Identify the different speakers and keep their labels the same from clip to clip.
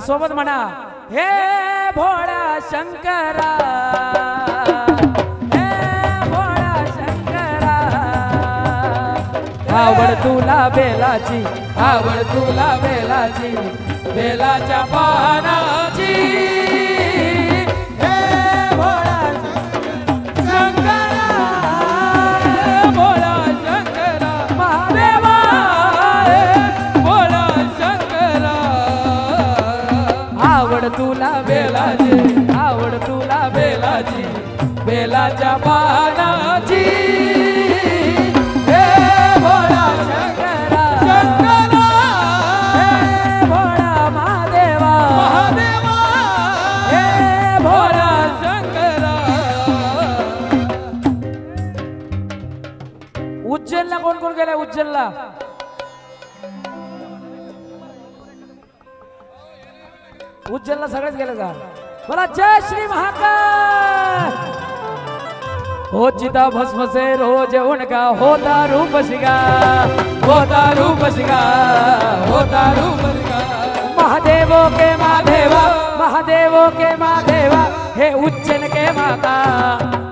Speaker 1: सोबत म्हणा हे भोळा शंकरा हे भोळा शंकरा आवड तुला बेलाची आवड तुला बेलाची बेलाच्या पानाची हे भोळा शंकरा भोळा शंकरा महादेवा भोळा शंकरा आवड तुला बेलाची आवड तुला बेलाची बेलाच्या पानाची हे भोळा शंकरा शंकरा हे भोळा महादेवा महादेवा हे भोळा शंकरा उज्जैनला कोण कोण गेलाय उज्जैनला उज्जैनला सगळेच गेले का बोला जय श्री महाकाल हो चिता भस्म से रोज उनका होता रूप शिगा होता रूप शिगा होता रूप शिगा महादेवों के महादेवा महादेवों के महादेवा हे उज्जैन के माता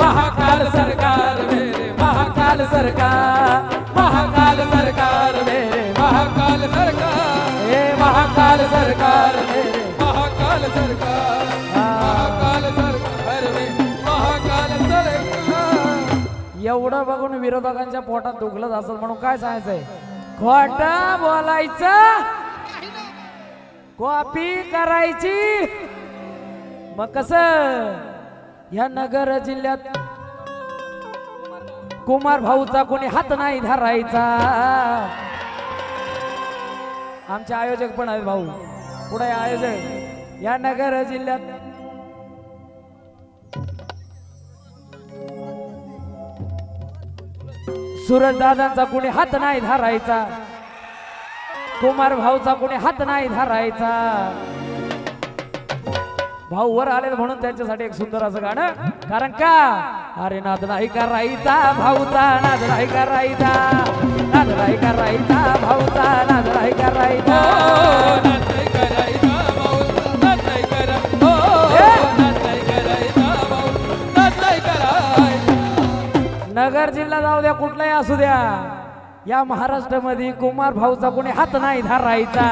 Speaker 1: महाकाल सरकार मेरे महाकाल सरकार महाकाल सरकार मेरे महाकाल सरकार हे महाकाल सरकार मेरे महाकाल सरकार महाकाल सरकार मेरे महाकाल सरकार एवढं बघून विरोधकांच्या पोटात दुखलं असेल म्हणून काय सांगायचंय खोटं बोलायचं कॉपी करायची मग कसं या नगर जिल्ह्यात कुमार भाऊचा कोणी हात नाही धरायचा आमचे आयोजक पण आहेत भाऊ पुढे आयोजक या नगर जिल्ह्यात सूरज दादांचा कोणी हात नाही धरायचा कुमार भाऊचा कोणी हात नाही धरायचा भाऊ वर आले म्हणून त्यांच्यासाठी एक सुंदर असं गाणं कारण का अरे नाद नाही करायचा भाऊचा नाद नाही करायचा नाद नाही करायचा भाऊचा नाद नाही करायचा नाद नाही करायचा भाऊचा नाद नाही करायचा नाद नाही करायचा भाऊ नाद नाही करायचा नगर जिल्हा जाऊ द्या कुठलाही असू द्या या महाराष्ट्रामध्ये कुमार भाऊचा कोणी हात नाही धरायचा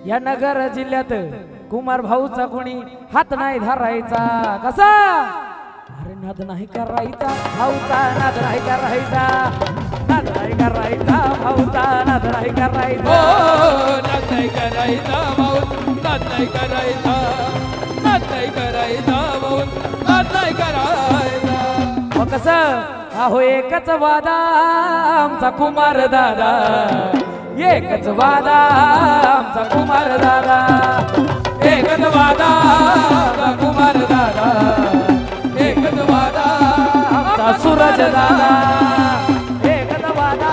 Speaker 1: या नगर जिल्ह्यात कुमार भाऊचा कोणी हात नाही धरायचा कसा अरे नाद नाही करायचा भाऊचा नाद नाही करायचा नाद नाही करायचा भाऊचा नाद नाही करायचा नाद नाही करायचा भाऊ नाद नाही करायचा नाद नाही करायचा भाऊ नाद नाही करायचा मग कसं अहो एकच वादा आमचा कुमार दादा एकच वादा आमचा कुमार दादा एकच वादा आमचा कुमार दादा एकच वादा आमचा सूरज दादा एकच वादा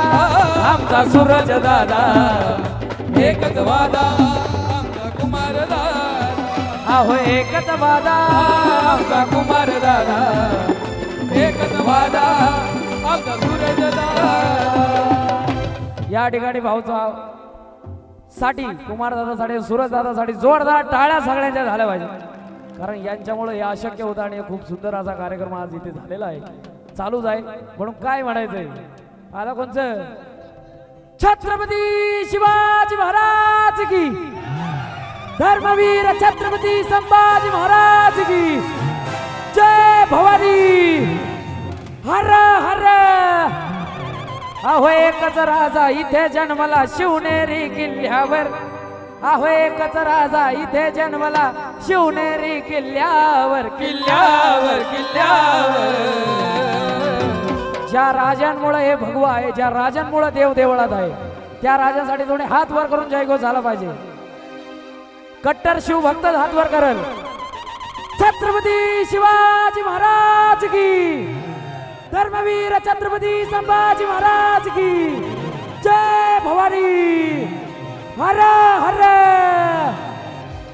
Speaker 1: आमचा सूरज दादा एकच वादा आमचा कुमार दादा अहो एकच वादा आमचा कुमार दादा एकच वादा आमचा सूरज दादा या ठिकाणी भाऊचा साठी कुमार दादासाठी सूरज दादासाठी जोरदार टाळ्या सगळ्यांच्या झाल्या पाहिजे कारण यांच्यामुळे हे अशक्य होतं आणि खूप सुंदर असा कार्यक्रम आज इथे झालेला आहे चालूच आहे म्हणून काय म्हणायचंय आला कोणचं छत्रपती शिवाजी महाराज की धर्मवीर छत्रपती संभाजी महाराज की जय भवानी हर हर अहो एकच राजा इथे जन्मला शिवनेरी किल्ल्यावर अहो एकच राजा इथे जन्मला शिवनेरी किल्ल्यावर किल्ल्यावर किल्ल्यावर ज्या राजांमुळे हे भगवा आहे ज्या राजांमुळे देव देवळात आहे त्या राजांसाठी थोडे हात वर करून जयघोष झाला पाहिजे कट्टर शिवभक्त हात वर करल छत्रपती शिवाजी महाराज की धर्मवीर छत्रपती संभाजी महाराज की जय भवानी हर हर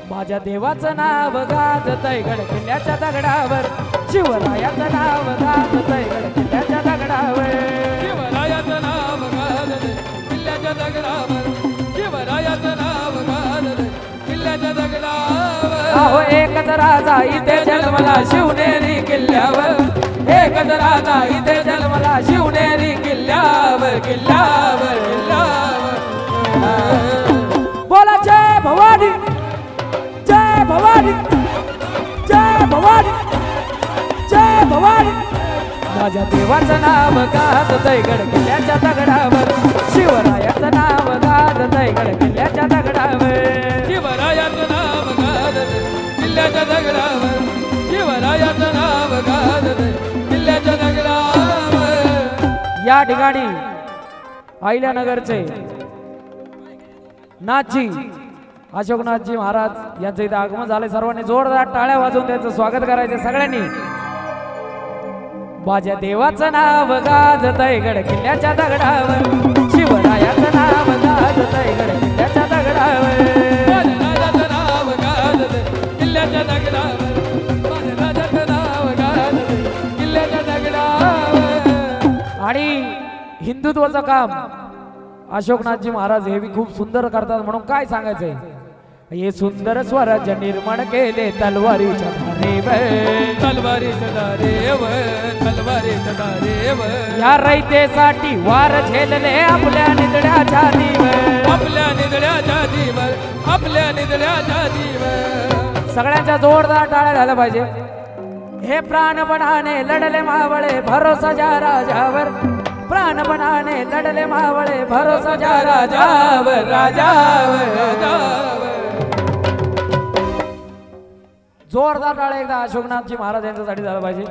Speaker 1: माझ्या देवाचं नाव गाजतय गड किल्ल्याच्या दगडावर शिवरायाचं नाव गाजतय गड किल्ल्याच्या दगडावर शिवरायाचं नाव गाजतय किल्ल्याच्या दगडावर शिवरायाचं नाव हो एकच राजा इथे जन्मला शिवनेरी किल्ल्यावर एकच राजा इथे जन्मला शिवनेरी किल्ल्यावर किल्ल्यावर किल्ल्यावर बोला जय भवानी जय भवानी जय भवानी जय भवानी माझ्या देवाचं नाव गाजतंय गड किल्ल्याच्या दगडावर शिवरायाचं नाव गाजतंय गड किल्ल्याच्या दगडावर
Speaker 2: शिवरायाचं नाव गाजतंय किल्ल्याच्या दगडावर शिवरायाचं नाव गाजतंय किल्ल्याच्या दगडावर
Speaker 1: या ठिकाणी अहिल्यानगरचे नाथजी अशोकनाथजी महाराज यांचं इथे आगमन झाले सर्वांनी जोरदार टाळ्या वाजवून त्यांचं स्वागत करायचे सगळ्यांनी माझ्या देवाचं नाव गाजतंय गड किल्ल्याच्या दगडावर शिवरायाचं नाव गाजतंय गड किल्ल्याच्या दगडावर
Speaker 2: राजाचं नाव गाजतंय किल्ल्याच्या दगडावर राजाचं नाव गाजतंय किल्ल्याच्या दगडावर
Speaker 1: आणि हिंदुत्वाचं काम अशोकनाथजी महाराज हे बी खूप सुंदर करतात म्हणून काय सांगायचंय हे सुंदर स्वराज्य निर्माण केले तलवारीच्या धारेवर
Speaker 2: तलवारीच्या धारेवर तलवारीच्या धारेवर
Speaker 1: या रयतेसाठी वार झेलले आपल्या निदड्या छातीवर
Speaker 2: आपल्या निदड्या छातीवर आपल्या निदड्या छातीवर
Speaker 1: सगळ्यांच्या जोरदार टाळ्या झाल्या पाहिजे हे प्राणपणाने लढले मावळे भरोसा ज्या राजावर प्राणपणाने लढले मावळे भरोसा ज्या राजावर राजावर राजावर जोरदार टाळ्या एकदा अशोकनाथजी महाराज यांच्यासाठी झालं पाहिजे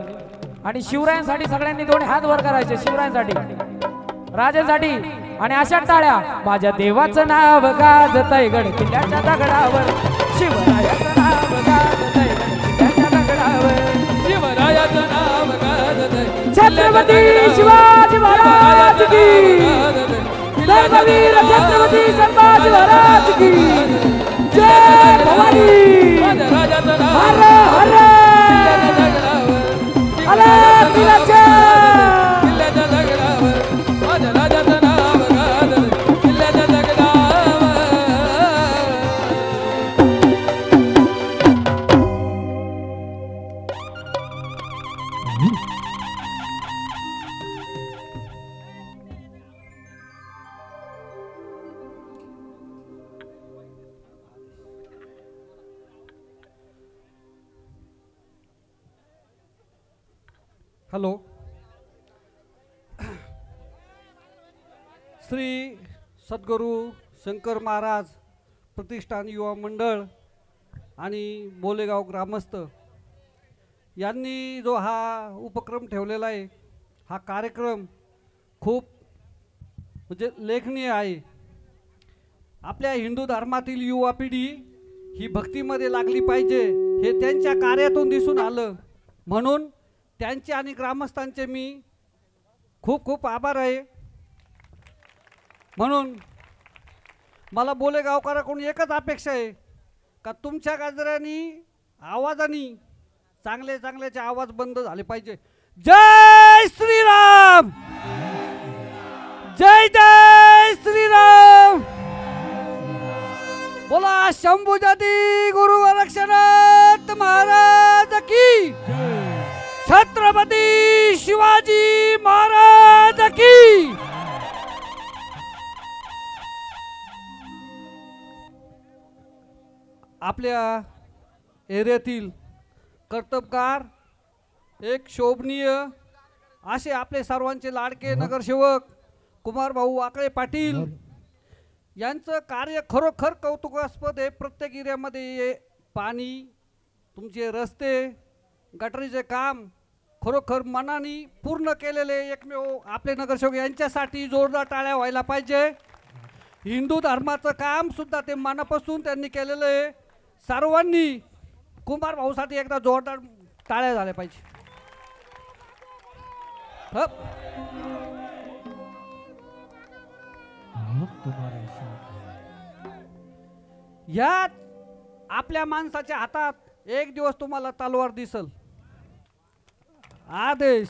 Speaker 1: आणि शिवरायांसाठी सगळ्यांनी दोन्ही हात वर करायचे शिवरायांसाठी राजांसाठी आणि अशा टाळ्या माझ्या देवाचं नाव गाजतंय गड किल्ल्याच्या दगडावर शिवरायाचं नाव गाजतंय गड किल्ल्याच्या दगडावर
Speaker 2: शिवरायाचं नाव गाजतंय
Speaker 1: छत्रपती शिवाजी महाराज की धर्मवीर छत्रपती संभाजी महाराज की जय भवानी
Speaker 2: राजाचं नाव
Speaker 1: हर हर अरे किल्ल्याच्या
Speaker 2: किल्ल्याच्या दगडावर माझ्या राजाचं नाव गाजतंय किल्ल्याच्या दगडावर हॅलो श्री सद्गुरू शंकर महाराज प्रतिष्ठान युवा मंडळ आणि बोलेगाव ग्रामस्थ यांनी जो हा उपक्रम ठेवलेला आहे हा कार्यक्रम खूप म्हणजे लेखनीय आहे. आपल्या हिंदू धर्मातील युवा पिढी ही भक्तीमध्ये लागली पाहिजे हे त्यांच्या कार्यातून दिसून आलं म्हणून त्यांचे आणि ग्रामस्थांचे मी खूप खूप आभार आहे. म्हणून मला बोलेगावकरांकडून एकच अपेक्षा आहे का तुमच्या गजरांनी आवाजांनी चांगले चांगल्याचे आवाज बंद झाले पाहिजे. जय श्रीराम जय जय श्रीराम बोला शंभूजाती गुरु गोरक्षनाथ महाराज की छत्रपती शिवाजी महाराज की. आपल्या एरियातील कर्तबगार एक शोभनीय असे आपले सर्वांचे लाडके नगरसेवक कुमार भाऊ वाकळे पाटील यांचं कार्य खरोखर कौतुकास्पद आहे. प्रत्येक एरियामध्ये पाणी तुमचे रस्ते गटरीचे काम खरोखर मनाने पूर्ण केलेले एकमेव आपले नगरसेवक यांच्यासाठी जोरदार टाळ्या व्हायला पाहिजे. हिंदू धर्माचं काम सुद्धा ते मनापासून त्यांनी केलेलं आहे. सर्वांनी कुमार भाऊसाठी एकदा जोरदार टाळ्या झाल्या पाहिजे. या आपल्या माणसाच्या हातात एक दिवस तुम्हाला तलवार दिसल. आदेश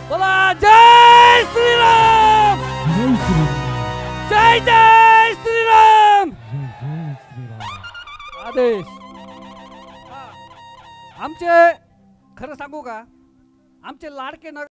Speaker 2: बोला जय श्रीराम जय जय श्रीराम आदेश आमचे खरं सांगू का आमचे लाडके नगर